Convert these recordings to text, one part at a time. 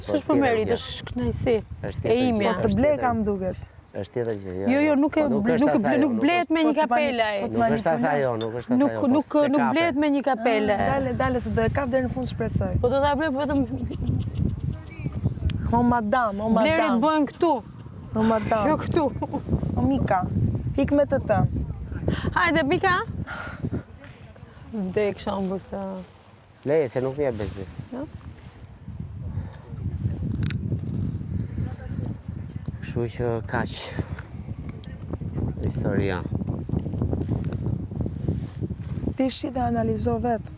S'është për merit, është knajsi. E imja. Po të bleka më duket. Është tjetër gjë. Jo, nuk blehet me një kapele. Nuk është as ajo, nuk është as ajo. Nuk blehet me një kapele. Dale, se do e kap deri në fund shpresoj. Po do ta blej vetëm O madam. blerit bëhen këtu. O madam. Jo këtu. O Mika, hik me të. Hajde, Mika. Vdek shumë për këtë. Leje, se nuk vje bezdi. Kështu që kaq. Historia. Ti shi dhe analizo vetë.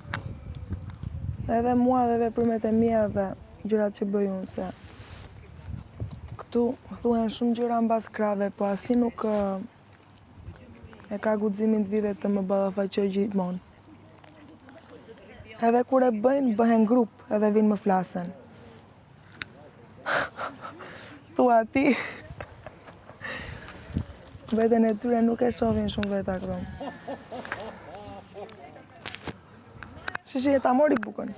Edhe mua dhe veprimet e mia dhe gjërat që bëj unë se këtu thuhen shumë gjëra mbas krave, po asi nuk e ka guximin të vite të më ballafaqoj gjithmonë. Edhe kur e bëjnë, bëhen grup edhe vinë më flasen. Thua ti. Veten e tyre nuk e shohin shumë veta këto. Shishi, ta mori bukën.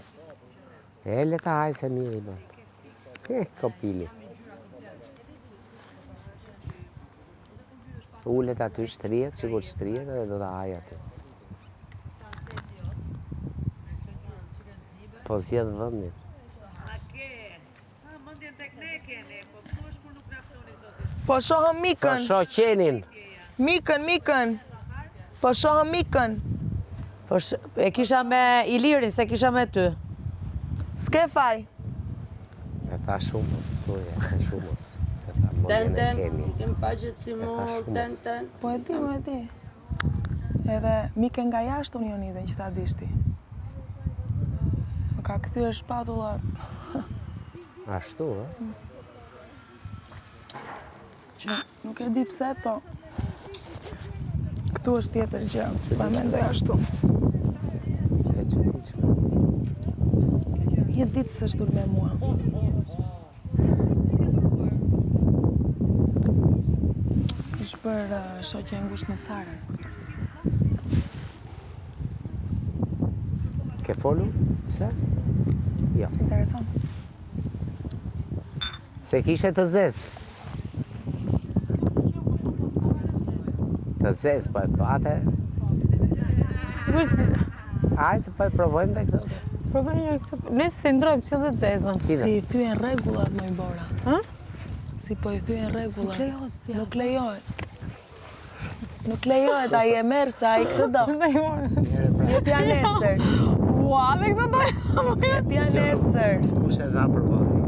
E leta haj se miri bën. Kopili. Ullet aty shtrihet, sigur shtrihet edhe do ta haj aty. Po zjedh vëndin. Po shohëm Po Mikën. shoh qenin. Mikën. Po shohëm Mikën. Po e kisha me Ilirin, se kisha me ty. S'ke faj. E pa shumës, tuja, e shumës. Se ta modin e keni. Kem faqet si mor, ten. Po e di. Edhe Mikën nga jashtë unë jonidhen që ta dishti. Më ka kthyer shpatulla. Ashtu, Që nuk e di pse, po këtu është tjetër gjë, pa mendoj ashtu. E çuditshme. Një ditë s'është ul me mua. Ish për shoqe ngushtë me Sarën. Ke folur? Pse? Jo. Interesant. Se kishe të zezë. Të zezë, po e pate. Hajde, po e provojmë dhe këtë. Nëse se ndrojmë që dhe të zezën. Si i thyen rregullat më i bora. Ha? Si po i thyen rregullat. Nuk lejohet. Nuk lejohet, ai e merr se ai këtë do. Jep ja nesër. Ua, me këtë dojë. Jep ja nesër. Kush e dha propozimin?